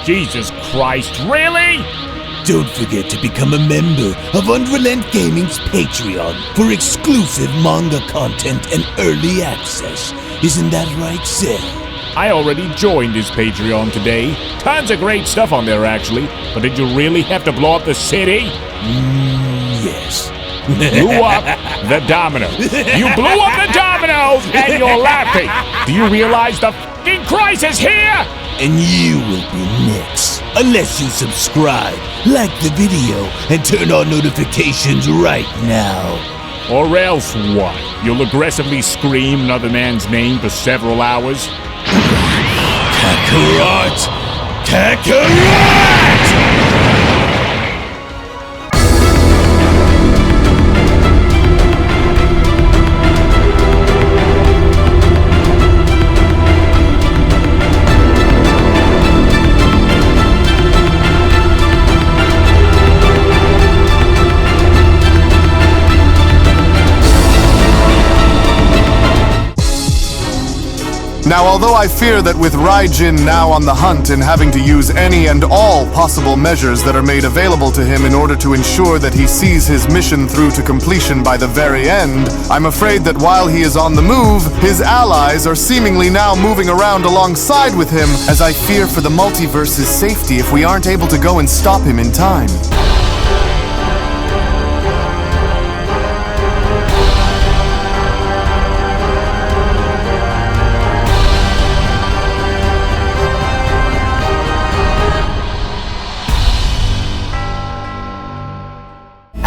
Jesus Christ, really? Don't forget to become a member of UnrealEntGaming's Patreon for exclusive manga content and early access. Isn't that right, Seth? I already joined his Patreon today. Tons of great stuff on there, actually. But did you really have to blow up the city? Yes. Blew up the domino. You blew up the dominoes and you're laughing. Do you realize the f***ing crisis here? And you will be next. Unless you subscribe, like the video, and turn on notifications right now. Or else what? You'll aggressively scream another man's name for several hours? Kakarot! Kakarot! Now, although I fear that with Raijin now on the hunt and having to use any and all possible measures that are made available to him in order to ensure that he sees his mission through to completion by the very end, I'm afraid that while he is on the move, his allies are seemingly now moving around alongside with him, as I fear for the Multiverse's safety if we aren't able to go and stop him in time.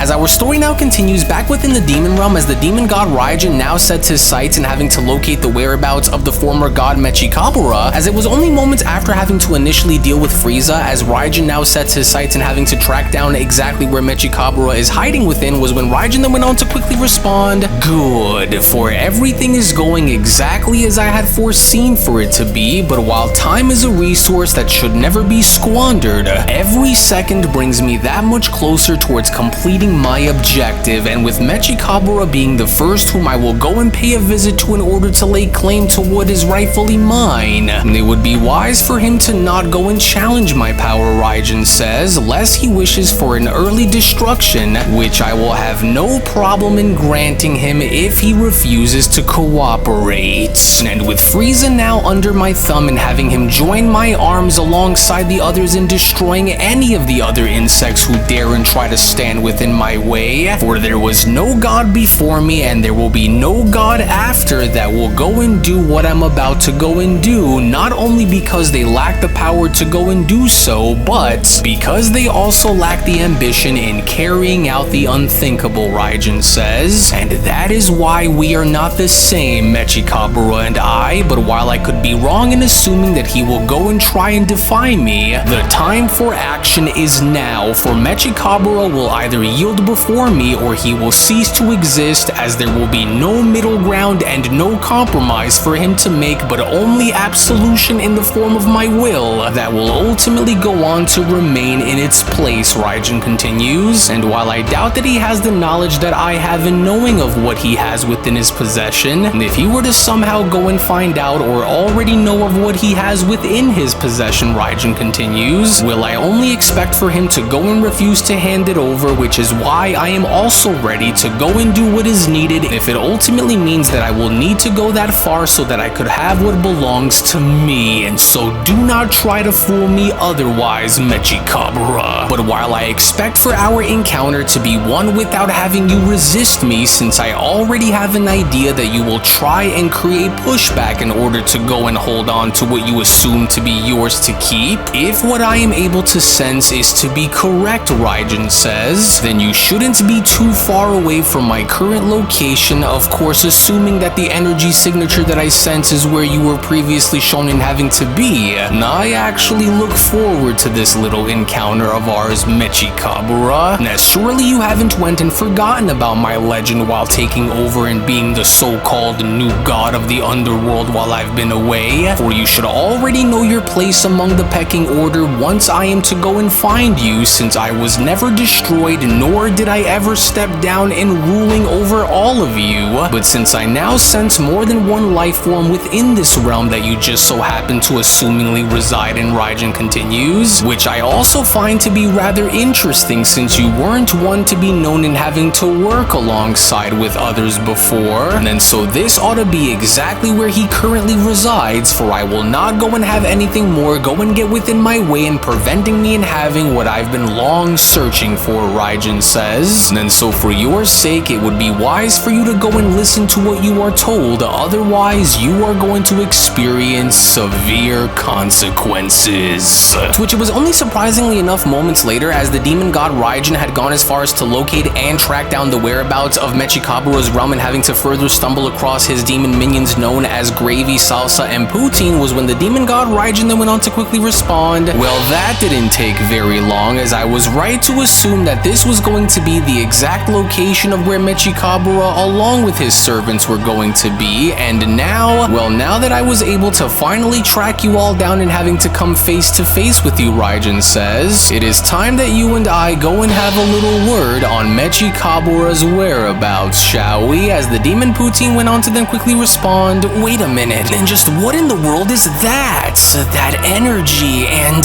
As our story now continues back within the demon realm, as the demon god Raijin now sets his sights in having to locate the whereabouts of the former god Mechikabura, as it was only moments after having to initially deal with Frieza, as Raijin now sets his sights in having to track down exactly where Mechikabura is hiding within, was when Raijin then went on to quickly respond, "Good, for everything is going exactly as I had foreseen for it to be, but while time is a resource that should never be squandered, every second brings me that much closer towards completing my objective, and with Mechikabura being the first whom I will go and pay a visit to in order to lay claim to what is rightfully mine, it would be wise for him to not go and challenge my power," Raijin says, lest he wishes for an early destruction, which I will have no problem in granting him if he refuses to cooperate. And with Frieza now under my thumb and having him join my arms alongside the others in destroying any of the other insects who dare and try to stand within my way, for there was no god before me and there will be no god after that will go and do what I'm about to go and do, not only because they lack the power to go and do so, but because they also lack the ambition in carrying out the unthinkable, Raijin says, and that is why we are not the same, Mechikabura and I, but while I could be wrong in assuming that he will go and try and defy me, the time for action is now, for Mechikabura will either yield before me or he will cease to exist, as there will be no middle ground and no compromise for him to make, but only absolution in the form of my will that will ultimately go on to remain in its place, Raijin continues, and while I doubt that he has the knowledge that I have in knowing of what he has within his possession, and if he were to somehow go and find out or already know of what he has within his possession, Raijin continues, will I only expect for him to go and refuse to hand it over, which is why I am also ready to go and do what is needed if it ultimately means that I will need to go that far so that I could have what belongs to me, and so do not try to fool me otherwise, Mechikabura. But while I expect for our encounter to be one without having you resist me, since I already have an idea that you will try and create pushback in order to go and hold on to what you assume to be yours to keep, if what I am able to sense is to be correct, Raijin says, then you shouldn't be too far away from my current location, of course assuming that the energy signature that I sense is where you were previously shown in having to be. And I actually look forward to this little encounter of ours, Mechikabura. Now surely you haven't went and forgotten about my legend while taking over and being the so-called new god of the underworld while I've been away, for you should already know your place among the pecking order once I am to go and find you, since I was never destroyed, nor did I ever step down in ruling over all of you. But since I now sense more than one life form within this realm that you just so happen to assumingly reside in, Raijin continues, which I also find to be rather interesting since you weren't one to be known in having to work alongside with others before, and so this ought to be exactly where he currently resides, for I will not go and have anything more go and get within my way and preventing me in having what I've been long searching for, Raijin says. And so for your sake, it would be wise for you to go and listen to what you are told, otherwise you are going to experience severe consequences. To which it was only surprisingly enough moments later, as the demon god Raijin had gone as far as to locate and track down the whereabouts of Mechikabura's realm and having to further stumble across his demon minions known as Gravy, Salsa, and Poutine, was when the demon god Raijin then went on to quickly respond, well, that didn't take very long, as I was right to assume that this was going to be the exact location of where Mechikabura along with his servants were going to be, and now, well, now that I was able to finally track you all down and having to come face to face with you, Raijin says, it is time that you and I go and have a little word on Mechikabura's whereabouts, shall we? As the demon Poutine went on to then quickly respond, wait a minute, and just what in the world is that? That energy and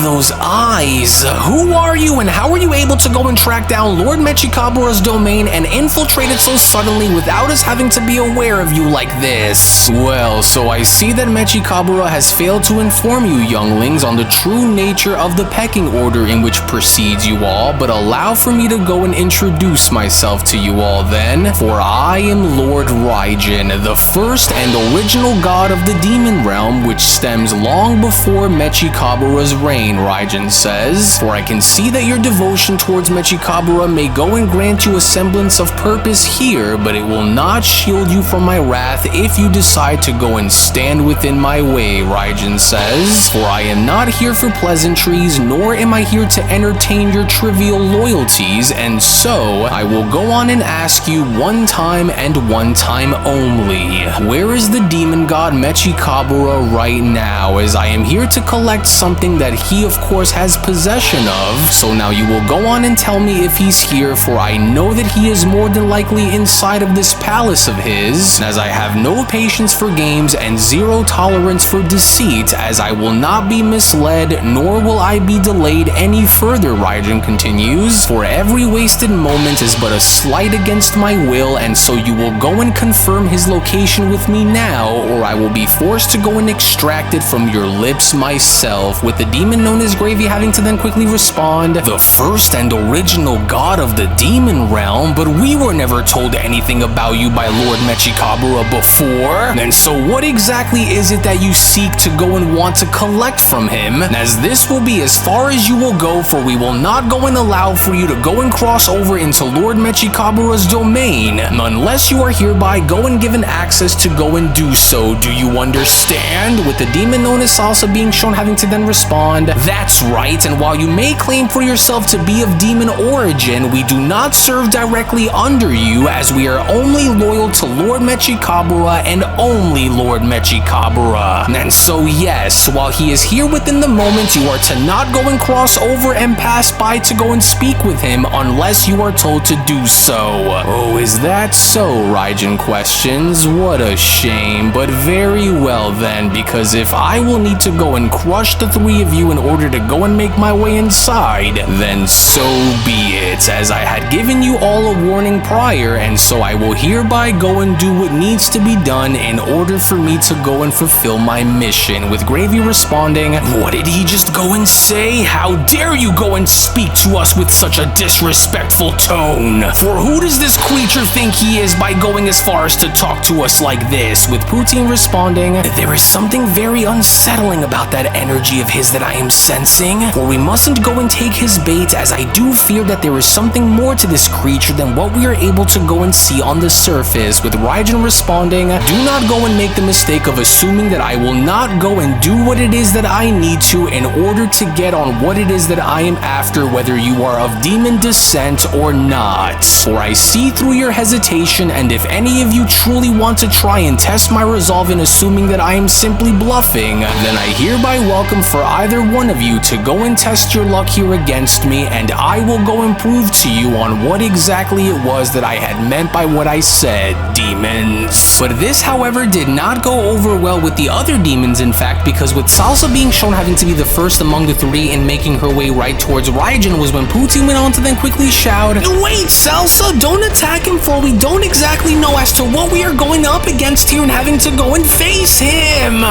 those eyes. Who are you and how are you able to go and track down Lord Mechikabura's domain and infiltrate it so suddenly without us having to be aware of you like this? Well, so I see that Mechikabura has failed to inform you younglings on the true nature of the pecking order in which precedes you all, but allow for me to go and introduce myself to you all then, for I am Lord Raijin, the first and original god of the demon realm, which stems long before Mechikabura's reign, Raijin says, for I can see that your devotion towards Mechikabura may go and grant you a semblance of purpose here, but it will not shield you from my wrath if you decide to go and stand within my way, Raijin says, for I am not here for pleasantries, nor am I here to entertain your trivial loyalties, and so I will go on and ask you one time and one time only, where is the demon god Mechikabura right now, as I am here to collect something that he of course has possession of, so now you will go on and tell me if he's here, for I know that he is more than likely inside of this palace of his, as I have no patience for games and zero tolerance for deceit, as I will not be misled, nor will I be delayed any further, Raijin continues, for every wasted moment is but a slight against my will, and so you will go and confirm his location with me now, or I will be forced to go and extract it from your lips myself, with the demon known as Gravy having to then quickly respond, the first and original god of the demon realm, but we were never told anything about you by Lord Mechikabura before, and so what exactly is it that you seek to go and want to collect from him, as this will be as far as you will go, for we will not go and allow for you to go and cross over into Lord Mechikabura's domain, unless you are hereby go and given access to go and do so, do you understand? With the demon known as Salsa being shown having to then respond, that's right, and while you may claim for yourself to be of demon origin, we do not serve directly under you, as we are only loyal to Lord Mechikabura and only Lord Mechikabura. And so yes, while he is here within the moment, you are to not go and cross over and pass by to go and speak with him unless you are told to do so. Oh, is that so? Raijin questions. What a shame, but very well then, because if I will need to go and crush the three of you in order to go and make my way inside, then so be it, as I had given you all a warning prior, and so I will hereby go and do what needs to be done in order for me to go and fulfill my mission, with Gravy responding, what did he just go and say? How dare you go and speak to us with such a disrespectful tone? For who does this creature think he is by going as far as to talk to us like this? With Poutine responding, there is something very unsettling about that energy of his that I am sensing, for we mustn't go and take his bait, as I do fear that there is something more to this creature than what we are able to go and see on the surface. With Raijin responding, do not go and make the mistake of assuming that I will not go and do what it is that I need to in order to get on what it is that I am after, whether you are of demon descent or not. For I see through your hesitation, and if any of you truly want to try and test my resolve in assuming that I am simply bluffing, then I hereby welcome for either one of you to go and test your luck here against me, and I will go and prove prove to you on what exactly it was that I had meant by what I said, demons. But this, however, did not go over well with the other demons, in fact, because with Salsa being shown having to be the first among the three and making her way right towards Raijin was when Poutine went on to then quickly shout, "Wait, Salsa, don't attack him, for we don't exactly know as to what we are going up against here and having to go and face him."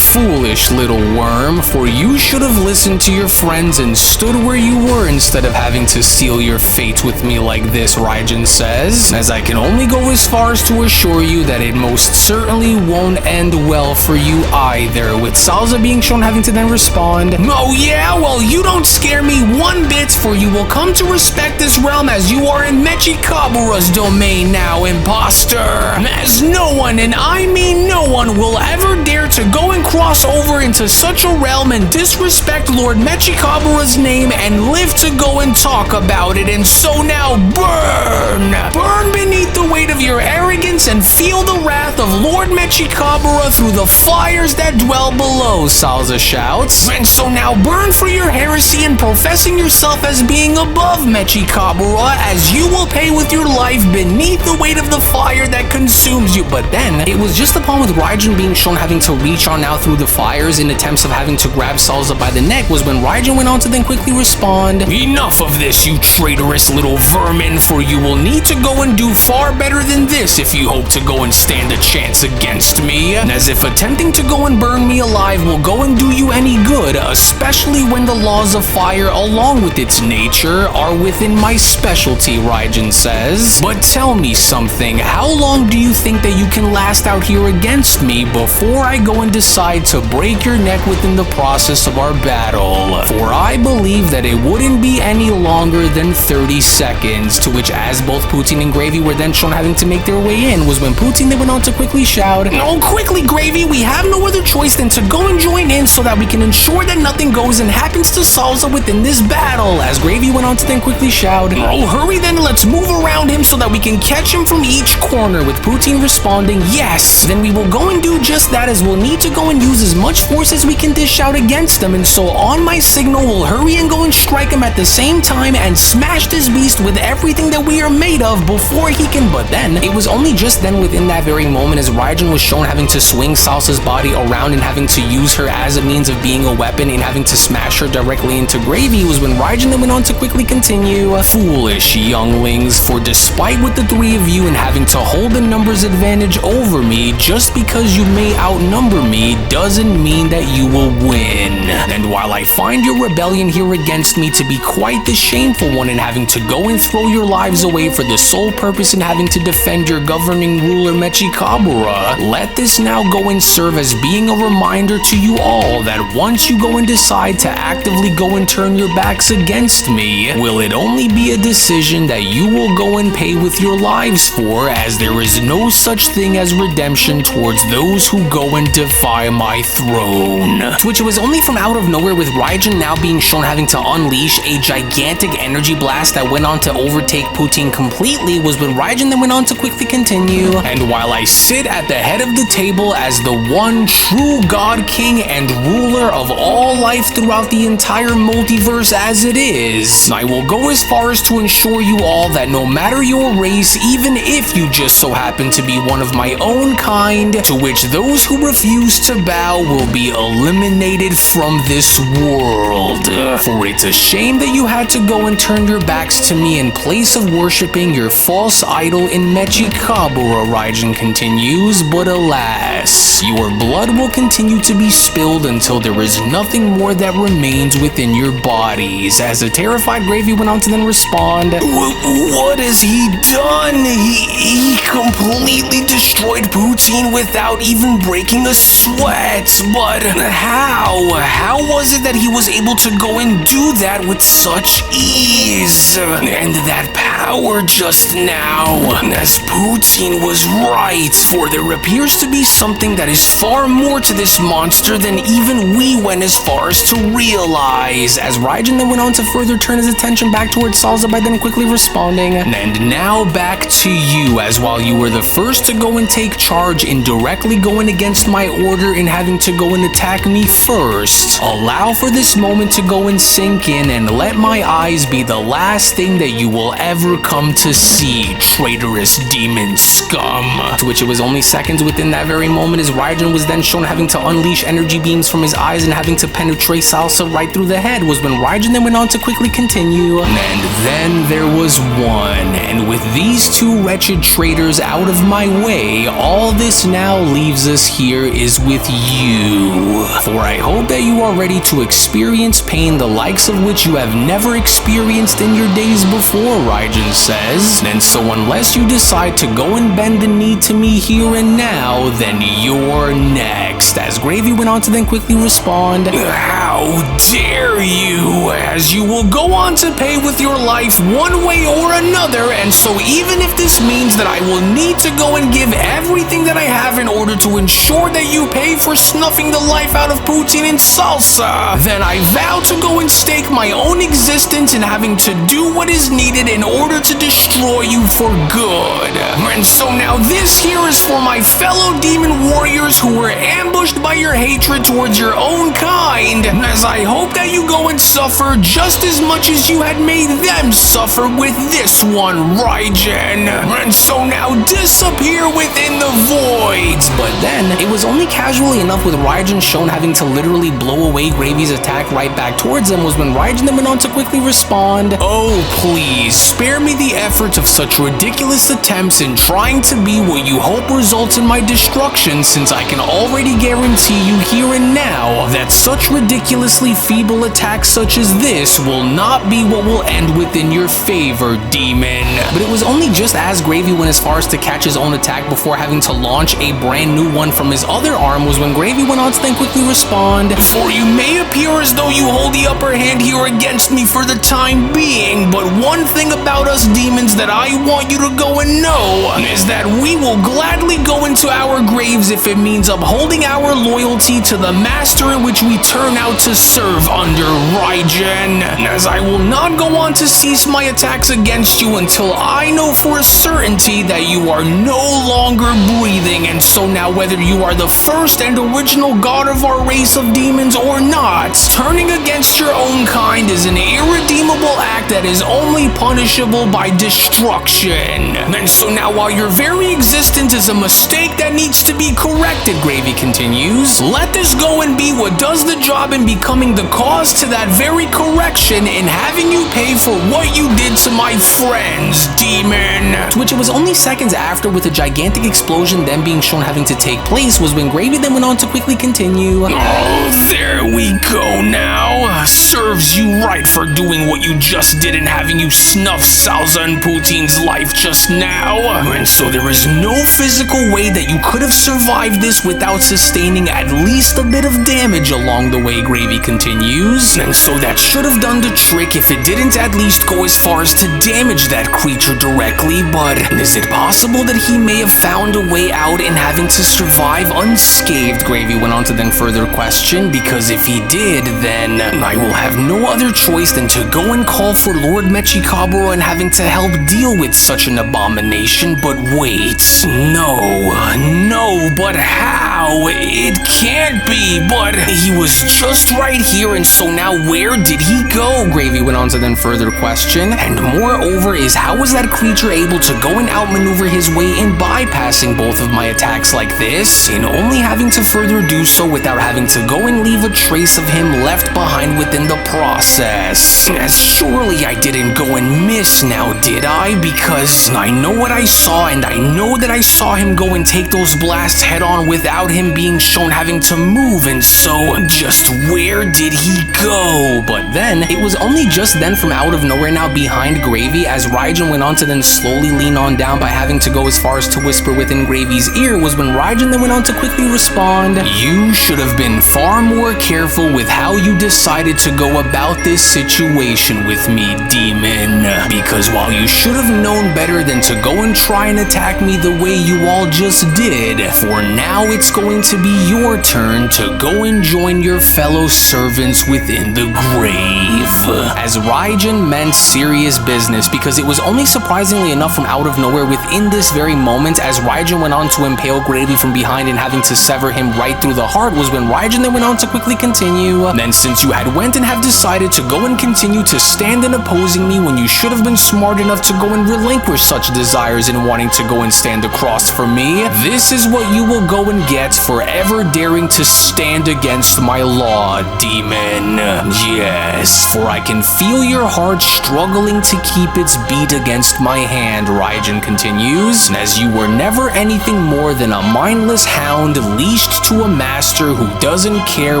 Foolish little worm, for you should have listened to your friends and stood where you were instead of having to seal your fate with me like this, Raijin says, as I can only go as far as to assure you that it most certainly won't end well for you either, with Salsa being shown having to then respond, "Oh yeah, well you don't scare me one bit, for you will come to respect this realm as you are in Mechikabura's domain now, imposter, as no one, and I mean no one, will ever dare to go and cross over into such a realm and disrespect Lord Mechikabura's name and live to go and talk about it, and so now burn! Burn beneath the weight of your arrogance and feel the wrath of Lord Mechikabura through the fires that dwell below," Salsa shouts. "And so now burn for your heresy and professing yourself as being above Mechikabura, as you will pay with your life beneath the weight of the fire that consumes you." But then, it was just upon with Raijin being shown having to reach on out through the fires in attempts of having to grab Salsa by the neck was when Raijin went on to then quickly respond, "Enough of this, you traitorous little vermin, for you will need to go and do far better than this if you hope to go and stand a chance against me, as if attempting to go and burn me alive will go and do you any good, especially when the laws of fire along with its nature are within my specialty," Raijin says. "But tell me something, how long do you think that you can last out here against me before I go and decide to break your neck within the process of our battle? For I believe that it wouldn't be any longer than 30 seconds, to which as both Poutine and Gravy were then shown having to make their way in was when Poutine then went on to quickly shout, "Oh, quickly, Gravy, we have no other choice than to go and join in so that we can ensure that nothing goes and happens to Salsa within this battle," as Gravy went on to then quickly shout, "Oh, hurry then, let's move around him so that we can catch him from each corner," with Poutine responding, "Yes, then we will go and do just that, as we'll need to go and use as much force as we can dish out against them, and so on my signal we'll hurry and go and strike him at the same time and smash this beast with everything that we are made of before he can." But then, it was only just then within that very moment as Raijin was shown having to swing Salsa's body around and having to use her as a means of being a weapon and having to smash her directly into Gravy was when Raijin then went on to quickly continue, "Foolish younglings, for despite with the three of you and having to hold the numbers advantage over me, just because you may outnumber me doesn't mean that you will win. And while I find your rebellion here against me to be quite the shameful one in having to go and throw your lives away for the sole purpose in having to defend your governing ruler Mechikabura, let this now go and serve as being a reminder to you all that once you go and decide to actively go and turn your backs against me, will it only be a decision that you will go and pay with your lives for, as there is no such thing as redemption towards those who go and defy my throne." To which it was only from out of nowhere with Raijin now being shown having to unleash a gigantic energy blast that went on to overtake Poutine completely was when Raijin then went on to quickly continue, "And while I sit at the head of the table as the one true God King and ruler of all life throughout the entire multiverse as it is, I will go as far as to ensure you all that no matter your race, even if you just so happen to be one of my own kind, to which those who refuse to bow will be eliminated from this world. For it's a shame that you had to go and turn your backs to me in place of worshipping your false idol in Mechikabura," Raijin continues, "but alas, your blood will continue to be spilled until there is nothing more that remains within your bodies," as a terrified Gravy went on to then respond, "What has he done? He completely destroyed Poutine without even breaking a sweat, but how? How was it that he was able to go and do that with such ease? And that power power just now. As Poutine was right, for there appears to be something that is far more to this monster than even we went as far as to realize. As Raijin then went on to further turn his attention back towards Salsa by then quickly responding, and now back to you, as while you were the first to go and take charge in directly going against my order and having to go and attack me first, allow for this moment to go and sink in and let my eyes be the last thing that you will ever come to see, traitorous demon scum. To which it was only seconds within that very moment as Raijin was then shown having to unleash energy beams from his eyes and having to penetrate Salsa right through the head, was when Raijin then went on to quickly continue, and then there was one, and with these two wretched traitors out of my way, all this now leaves us here is with you. For I hope that you are ready to experience pain the likes of which you have never experienced in your days before, Raijin says. And so unless you decide to go and bend the knee to me here and now, then you're next. As Gravy went on to then quickly respond, how dare you, as you will go on to pay with your life one way or another, and so even if this means that I will need to go and give everything that I have in order to ensure that you pay for snuffing the life out of Poutine and Salsa, then I vow to go and stake my own existence in having to do what is needed in order to destroy you for good. And so now this here is for my fellow demon warriors who were ambushed by your hatred towards your own kind, as I hope that you go and suffer just as much as you had made them suffer with this one, Raijin. And so now disappear within the voids. But then, it was only casually enough with Raijin shown having to literally blow away Gravy's attack right back towards him was when Raijin then went on to quickly respond, oh please, spare me the effort of such ridiculous attempts in trying to be what you hope results in my destruction, since I can already guarantee you here and now that such ridiculously feeble attacks such as this will not be what will end within your favor, demon. But it was only just as Gravy went as far as to catch his own attack before having to launch a brand new one from his other arm was when Gravy went on to then quickly respond, for you may appear as though you hold the upper hand here against me for the time being, but one thing about us demons that I want you to go and know is that we will gladly go into our graves if it means upholding our loyalty to the master in which we turn out to serve under, Raijin. As I will not go on to cease my attacks against you until I know for a certainty that you are no longer breathing, and so now whether you are the first and original god of our race of demons or not, turning against your own kind is an irredeemable act that is only punishable by destruction. And so now while your very existence is a mistake that needs to be corrected, Gravy continues, let this go and be what does the job in becoming the cause to that very correction in having you pay for what you did to my friends, demon. To which it was only seconds after, with a gigantic explosion then being shown having to take place, was when Gravy then went on to quickly continue, oh, there we go now. Serves you right for doing what you just did and having you snuff Salsa and Poutine's life just now. And so there is no physical way that you could have survived this without sustaining at least a bit of damage along the way, Gravy continues. And so that should have done the trick if it didn't at least go as far as to damage that creature directly, but is it possible that he may have found a way out in having to survive unscathed, Gravy went on to then further question, because if he did, then I will have no other choice than to go and call for Lord Mechikabura and having to help deal with such an abomination. But wait, no, but how? It can't be, but he was just right here, and so now where did he go? Gravy went on to then further question, and moreover is how was that creature able to go and outmaneuver his way in bypassing both of my attacks like this, and only having to further do so without having to go and leave a trace of him left behind within the process. As surely I didn't go and miss now, did I? Because I know what I saw, and I know that I saw him go and take those blasts head on without him being shown having to move, and so just where did he go? But then, it was only just then from out of nowhere now behind Gravy, as Raijin went on to then slowly lean on down by having to go as far as to whisper within Gravy's ear, was when Raijin then went on to quickly respond, "You should have been far more careful with how you decided to go about this situation with me, demon. Because while you should have known better than to go and try and attack me the way you all just did, for now it's going to be your turn to go and join your fellow servants within the grave." As Raijin meant serious business, because it was only surprisingly enough from out of nowhere within this very moment as Raijin went on to impale Gravy from behind and having to sever him right through the heart, was when Raijin then went on to quickly continue, "Then since you had went and have decided to go and continue to stand in opposing me when you should have been smart enough to go and relinquish such desires in wanting to go and stand across for me, this is what you will go and get for ever daring to stand against my law, demon. Yes, for I can feel your heart struggling to keep its beat against my hand," Raijin continues, "as you were never anything more than a mindless hound leashed to a master who doesn't care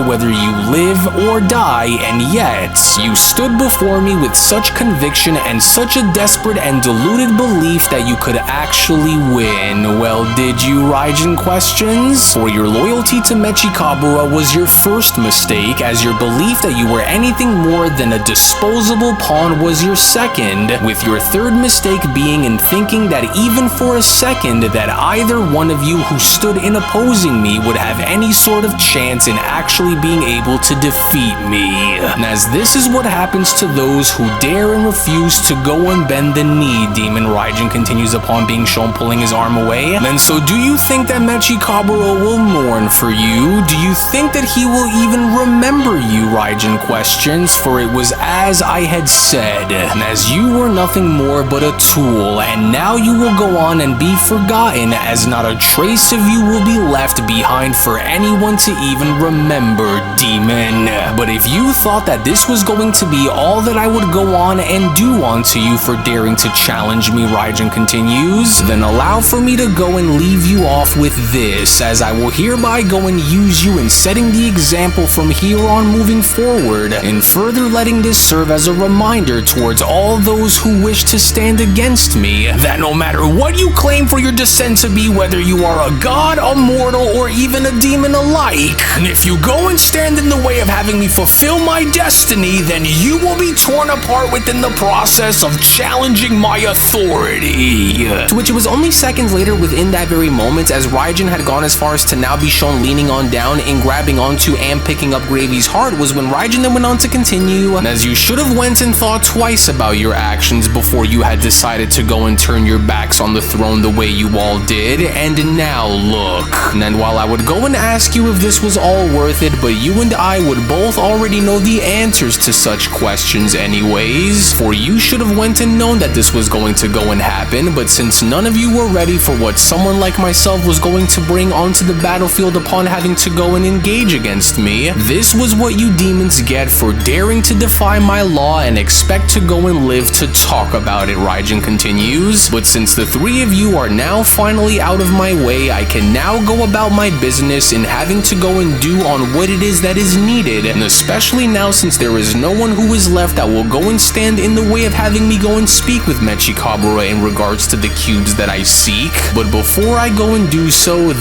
whether you live or die, and yet you stood before me with such conviction and such a desperate and deluded belief that you could actually win. Well, did you, Raijin questions? For your loyalty to Mechikabura was your first mistake, as your belief that you were anything more than a disposable pawn was your second, with your third mistake being in thinking that even for a second that either one of you who stood in opposing me would have any sort of chance in actually being able to defeat me. As this is what happens to those who dare and refuse to go and bend the knee," Demon Raijin continues upon being shown pulling his arm away. "Then so do you think that Mechikabura will mourn for you? Do you think that he will even remember you?" Raijin questions, "for it was as I had said, as you were nothing more but a tool, and now you will go on and be forgotten, as not a trace of you will be left behind for anyone to even remember, demon. But if you thought that this was going to be all that I would go on and do onto you for daring to challenge me," Raijin continues, "then allow for me to go and leave you off with this, as I will hereby go and use you in setting the example from here on moving forward, and further letting this serve as a reminder towards all those who wish to stand against me, that no matter what you claim for your descent to be, whether you are a god, a mortal, or even a demon alike, if you go and stand in the way of having me fulfill my destiny, then you will be torn apart within the process of challenging my authority." To which it was only seconds later within that very moment, as Raijin had gone as far as to now be shown leaning on down and grabbing onto and picking up Gravy's heart, was when Raijin then went on to continue, "As you should have went and thought twice about your actions before you had decided to go and turn your backs on the throne the way you all did, and now look. And while I would go and ask you if this was all worth it, but you and I would both already know the answers to such questions anyways, for you should have went and known that this was going to go and happen, but since none of you were ready for what someone like myself was going to bring onto the battlefield upon having to go and engage against me, this was what you demons get for daring to defy my law and expect to go and live to talk about it," Raijin continues, "but since the three of you are now finally out of my way, I can now go about my business in having to go and do on what it is that is needed, and especially now since there is no one who is left that will go and stand in the way of having me go and speak with Mechikabura in regards to the cubes that I seek. But before I go and do so,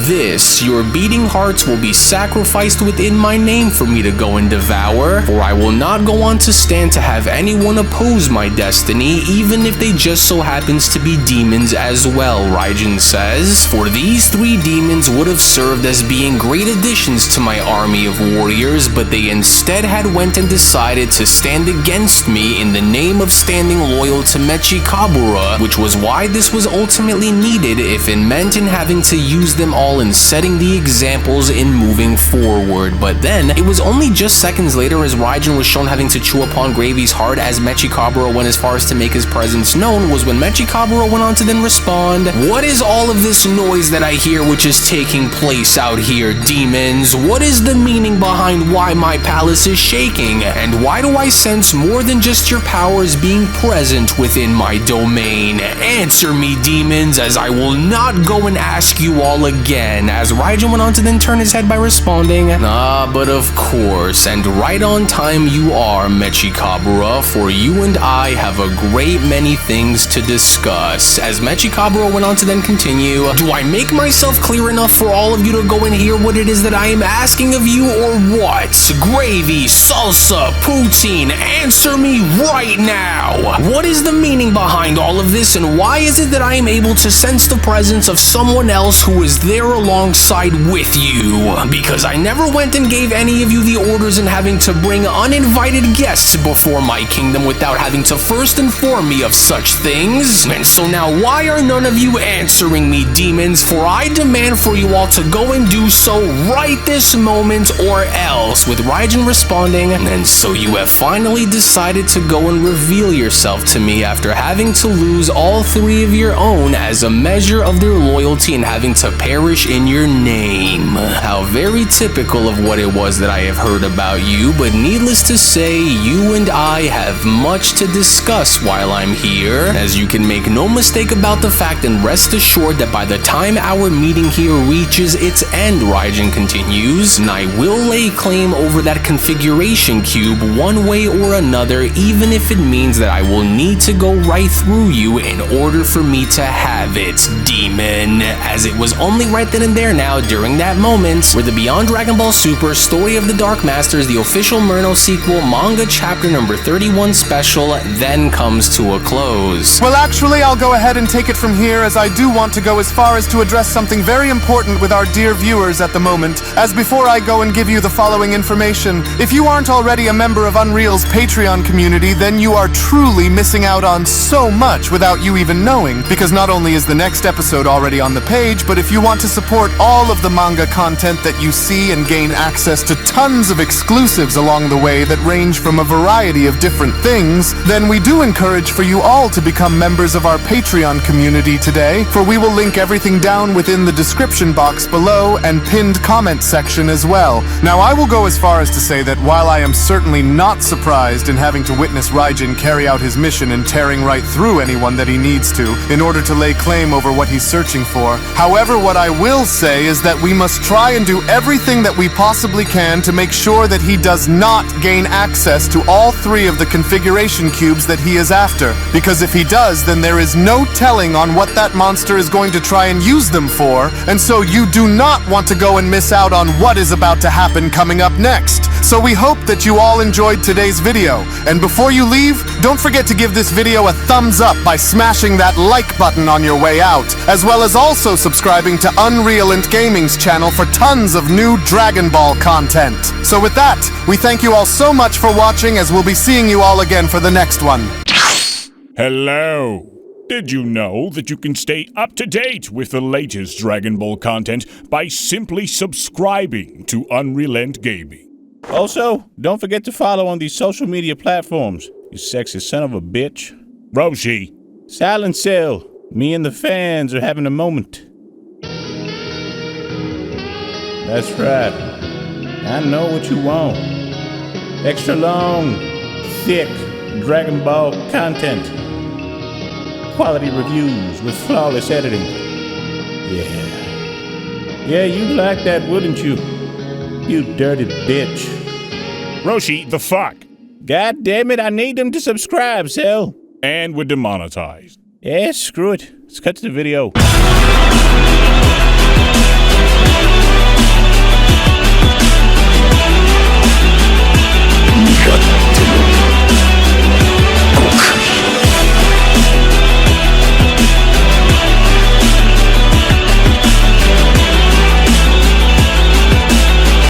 your beating hearts will be sacrificed within my name for me to go and devour, for I will not go on to stand to have anyone oppose my destiny, even if they just so happens to be demons as well," Raijin says, "for these three demons would have served as being great additions to my army of warriors, but they instead had went and decided to stand against me in the name of standing loyal to Mechikabura, which was why this was ultimately needed if it meant in having to use them all in setting the examples in moving forward." But then, it was only just seconds later as Raijin was shown having to chew upon Gravy's heart as Mechikabura went as far as to make his presence known, was when Mechikabura went on to then respond, "What is all of this noise that I hear which is taking place out here, demons? What is the meaning behind why my palace is shaking? And why do I sense more than just your powers being present within my domain? Answer me, demons, as I will not go and ask you all again, as Raijin went on to then turn his head by responding, but of course, and right on time you are, Mechikabura, for you and I have a great many things to discuss. As Mechikabura went on to then continue, do I make myself clear enough for all of you to go and hear what it is that I am asking of you, or what? Gravy, salsa, poutine, answer me right now! What is the meaning behind all of this, and why is it that I am able to sense the presence of someone else who is there alongside with you? Because I never went and gave any of you the orders in having to bring uninvited guests before my kingdom without having to first inform me of such things. And so now why are none of you answering me, demons? For I demand for you all to go and do so right this moment or else. With Raijin responding, and so you have finally decided to go and reveal yourself to me after having to lose all three of your own as a measure of their loyalty and having to perish in your name. How very typical of what it was that I have heard about you, but needless to say, you and I have much to discuss while I'm here, as you can make no mistake about the fact and rest assured that by the time our meeting here reaches its end, Raijin continues, and I will lay claim over that configuration cube one way or another, even if it means that I will need to go right through you in order for me to have it, demon. As it was only right then and there now, during that moment, where the Beyond Dragon Ball Super Story of the Dark Masters, the official Murno sequel, manga chapter number 31 special, then comes to a close. Well, actually, I'll go ahead and take it from here, as I do want to go as far as to address something very important with our dear viewers at the moment. As before I go and give you the following information, if you aren't already a member of Unreal's Patreon community, then you are truly missing out on so much without you even knowing, because not only is the next episode already on the page, but if you want to support all of the manga content that you see and gain access to tons of exclusives along the way that range from a variety of different things, then we do encourage for you all to become members of our Patreon community today, for we will link everything down within the description box below and pinned comment section as well. Now, I will go as far as to say that while I am certainly not surprised in having to witness Raijin carry out his mission and tearing right through anyone that he needs to in order to lay claim over what he's searching for, however, what I will say is that we must try and do everything that we possibly can to make sure that he does not gain access to all three of the configuration cubes that he is after, because if he does, then there is no telling on what that monster is going to try and use them for, and so you do not want to go and miss out on what is about to happen coming up next. So we hope that you all enjoyed today's video, and before you leave, don't forget to give this video a thumbs up by smashing that like button on your way out, as well as also subscribing to UnrealEntGaming's channel for tons of new Dragon Ball content. So with that, we thank you all so much for watching, as we'll be seeing you all again for the next one. Hello! Did you know that you can stay up to date with the latest Dragon Ball content by simply subscribing to UnrealEntGaming? Also, don't forget to follow on these social media platforms, you sexy son of a bitch. Roshi! Silent Cell, me and the fans are having a moment. That's right. I know what you want. Extra long, thick Dragon Ball content. Quality reviews with flawless editing. Yeah, you'd like that, wouldn't you? You dirty bitch. Roshi, the fuck? God damn it, I need them to subscribe, Cell. And we're demonetized. Yeah, screw it. Let's cut to the video.